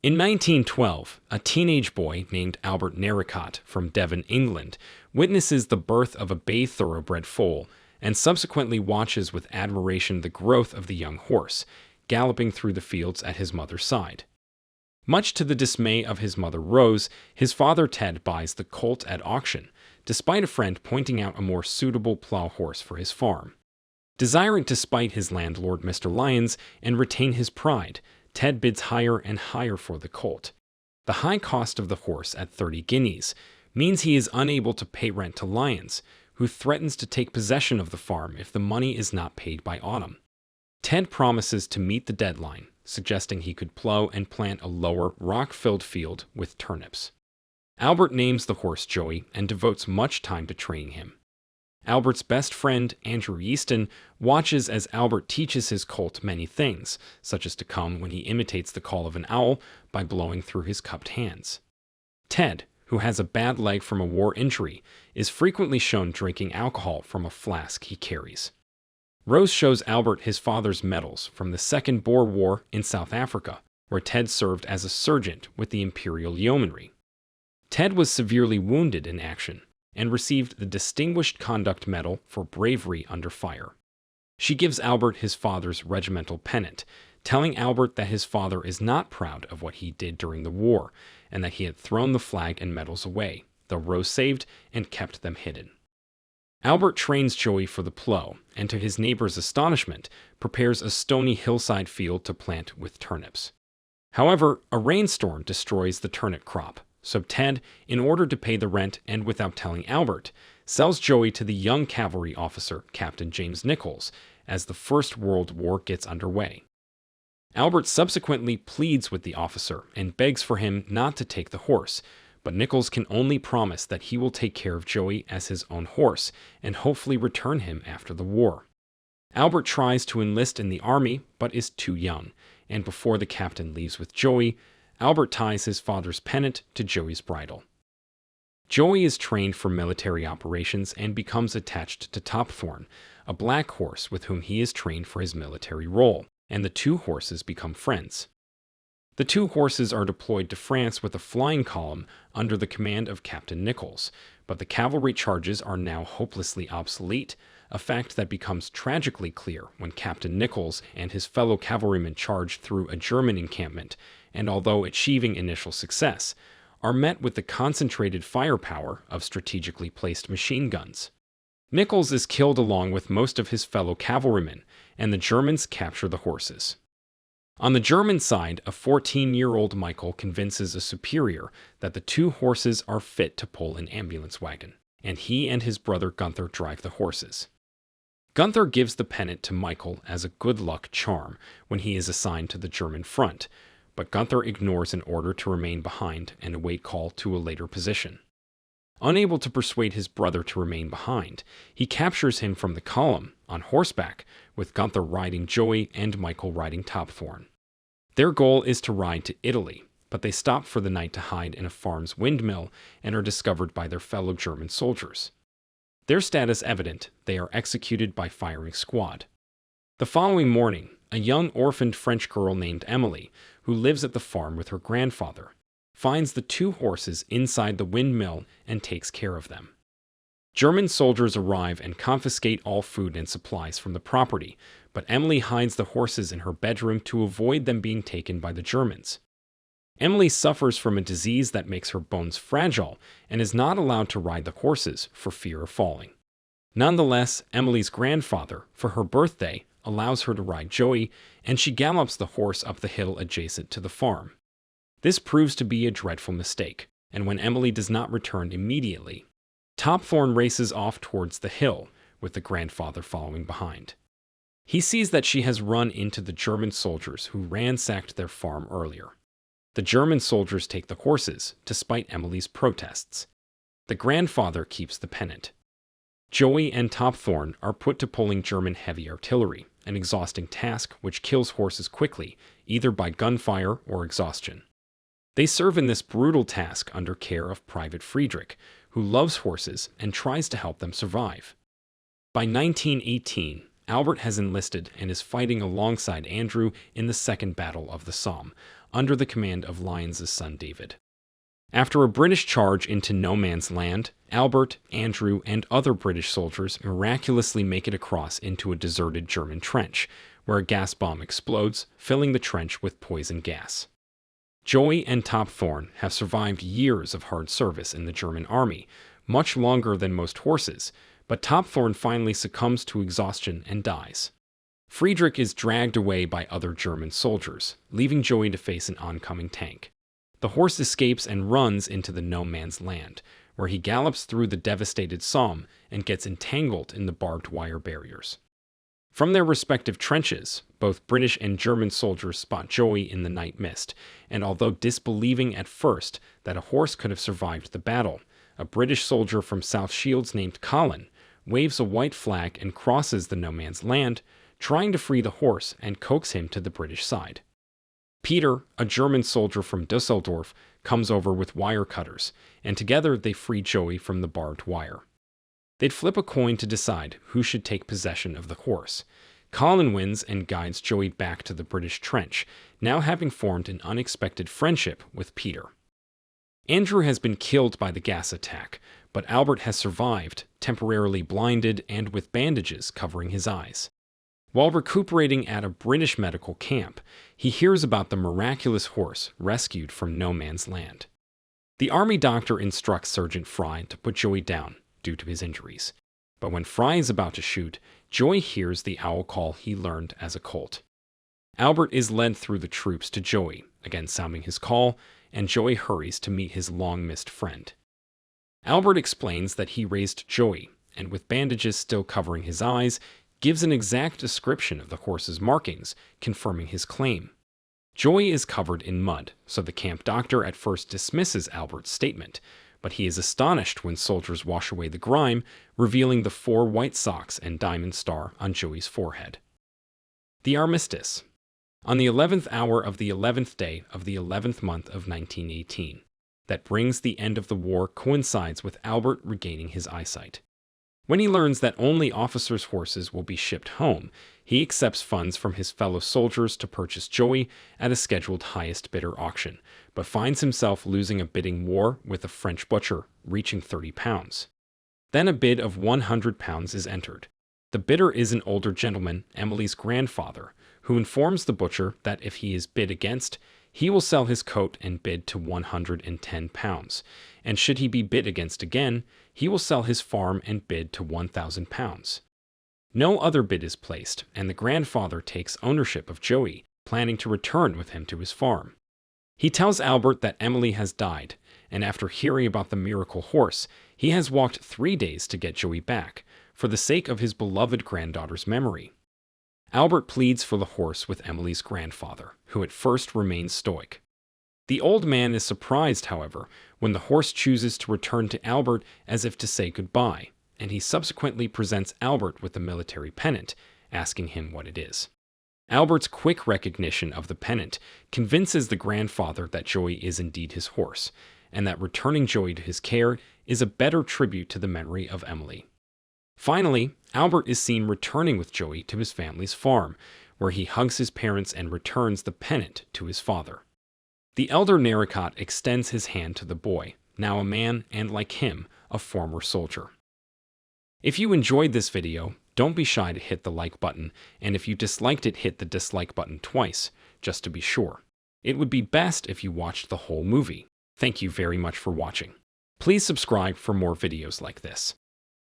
In 1912, a teenage boy named Albert Narracott from Devon, England, witnesses the birth of a bay thoroughbred foal and subsequently watches with admiration the growth of the young horse, galloping through the fields at his mother's side. Much to the dismay of his mother Rose, his father Ted buys the colt at auction, despite a friend pointing out a more suitable plow horse for his farm. Desiring to spite his landlord Mr. Lyons and retain his pride, Ted bids higher and higher for the colt. The high cost of the horse at 30 guineas means he is unable to pay rent to Lyons, who threatens to take possession of the farm if the money is not paid by autumn. Ted promises to meet the deadline, suggesting he could plow and plant a lower, rock-filled field with turnips. Albert names the horse Joey and devotes much time to training him. Albert's best friend, Andrew Easton, watches as Albert teaches his colt many things, such as to come when he imitates the call of an owl by blowing through his cupped hands. Ted, who has a bad leg from a war injury, is frequently shown drinking alcohol from a flask he carries. Rose shows Albert his father's medals from the Second Boer War in South Africa, where Ted served as a sergeant with the Imperial Yeomanry. Ted was severely wounded in action and received the Distinguished Conduct Medal for bravery under fire. She gives Albert his father's regimental pennant, telling Albert that his father is not proud of what he did during the war, and that he had thrown the flag and medals away, though Rose saved and kept them hidden. Albert trains Joey for the plow, and to his neighbor's astonishment, prepares a stony hillside field to plant with turnips. However, a rainstorm destroys the turnip crop, so Ted, in order to pay the rent and without telling Albert, sells Joey to the young cavalry officer, Captain James Nicholls, as the First World War gets underway. Albert subsequently pleads with the officer and begs for him not to take the horse, but Nicholls can only promise that he will take care of Joey as his own horse and hopefully return him after the war. Albert tries to enlist in the army, but is too young, and before the captain leaves with Joey, Albert ties his father's pennant to Joey's bridle. Joey is trained for military operations and becomes attached to Topthorn, a black horse with whom he is trained for his military role, and the two horses become friends. The two horses are deployed to France with a flying column under the command of Captain Nicholls, but the cavalry charges are now hopelessly obsolete, a fact that becomes tragically clear when Captain Nicholls and his fellow cavalrymen charge through a German encampment, and although achieving initial success, are met with the concentrated firepower of strategically placed machine guns. Nicholls is killed along with most of his fellow cavalrymen, and the Germans capture the horses. On the German side, a 14-year-old Michael convinces a superior that the two horses are fit to pull an ambulance wagon, and he and his brother Gunther drive the horses. Gunther gives the pennant to Michael as a good luck charm when he is assigned to the German front, but Gunther ignores an order to remain behind and await call to a later position. Unable to persuade his brother to remain behind, he captures him from the column, on horseback, with Gunther riding Joey and Michael riding Topthorn. Their goal is to ride to Italy, but they stop for the night to hide in a farm's windmill and are discovered by their fellow German soldiers. Their status evident, they are executed by firing squad. The following morning, a young orphaned French girl named Emilie, who lives at the farm with her grandfather, finds the two horses inside the windmill and takes care of them. German soldiers arrive and confiscate all food and supplies from the property, but Emilie hides the horses in her bedroom to avoid them being taken by the Germans. Emilie suffers from a disease that makes her bones fragile and is not allowed to ride the horses for fear of falling. Nonetheless, Emilie's grandfather, for her birthday, allows her to ride Joey, and she gallops the horse up the hill adjacent to the farm. This proves to be a dreadful mistake, and when Emilie does not return immediately, Topthorn races off towards the hill, with the grandfather following behind. He sees that she has run into the German soldiers who ransacked their farm earlier. The German soldiers take the horses, despite Emilie's protests. The grandfather keeps the pennant. Joey and Topthorn are put to pulling German heavy artillery, an exhausting task which kills horses quickly, either by gunfire or exhaustion. They serve in this brutal task under care of Private Friedrich, who loves horses and tries to help them survive. By 1918, Albert has enlisted and is fighting alongside Andrew in the Second Battle of the Somme, under the command of Lyons' son David. After a British charge into no man's land, Albert, Andrew, and other British soldiers miraculously make it across into a deserted German trench, where a gas bomb explodes, filling the trench with poison gas. Joey and Top Thorn have survived years of hard service in the German army, much longer than most horses, but Top Thorn finally succumbs to exhaustion and dies. Friedrich is dragged away by other German soldiers, leaving Joey to face an oncoming tank. The horse escapes and runs into the no man's land, where he gallops through the devastated Somme and gets entangled in the barbed wire barriers. From their respective trenches, both British and German soldiers spot Joey in the night mist, and although disbelieving at first that a horse could have survived the battle, a British soldier from South Shields named Colin waves a white flag and crosses the no man's land, trying to free the horse and coax him to the British side. Peter, a German soldier from Dusseldorf, comes over with wire cutters, and together they free Joey from the barbed wire. They'd flip a coin to decide who should take possession of the horse. Colin wins and guides Joey back to the British trench, now having formed an unexpected friendship with Peter. Andrew has been killed by the gas attack, but Albert has survived, temporarily blinded and with bandages covering his eyes. While recuperating at a British medical camp, he hears about the miraculous horse rescued from no man's land. The army doctor instructs Sergeant Fry to put Joey down due to his injuries, but when Fry is about to shoot, Joey hears the owl call he learned as a colt. Albert is led through the troops to Joey, again sounding his call, and Joey hurries to meet his long-missed friend. Albert explains that he raised Joey, and with bandages still covering his eyes, gives an exact description of the horse's markings, confirming his claim. Joey is covered in mud, so the camp doctor at first dismisses Albert's statement, but he is astonished when soldiers wash away the grime, revealing the 4 white socks and diamond star on Joey's forehead. The Armistice. On the 11th hour of the 11th day of the 11th month of 1918, that brings the end of the war coincides with Albert regaining his eyesight. When he learns that only officers' horses will be shipped home, he accepts funds from his fellow soldiers to purchase Joey at a scheduled highest bidder auction, but finds himself losing a bidding war with a French butcher, reaching £30. Then a bid of £100 is entered. The bidder is an older gentleman, Emilie's grandfather, who informs the butcher that if he is bid against, he will sell his coat and bid to £110, and should he be bid against again, he will sell his farm and bid to £1,000. No other bid is placed, and the grandfather takes ownership of Joey, planning to return with him to his farm. He tells Albert that Emilie has died, and after hearing about the miracle horse, he has walked 3 days to get Joey back, for the sake of his beloved granddaughter's memory. Albert pleads for the horse with Emilie's grandfather, who at first remains stoic. The old man is surprised, however, when the horse chooses to return to Albert as if to say goodbye, and he subsequently presents Albert with a military pennant, asking him what it is. Albert's quick recognition of the pennant convinces the grandfather that Joey is indeed his horse, and that returning Joey to his care is a better tribute to the memory of Emilie. Finally, Albert is seen returning with Joey to his family's farm, where he hugs his parents and returns the pennant to his father. The elder Narracott extends his hand to the boy, now a man and, like him, a former soldier. If you enjoyed this video, don't be shy to hit the like button, and if you disliked it, hit the dislike button twice, just to be sure. It would be best if you watched the whole movie. Thank you very much for watching. Please subscribe for more videos like this.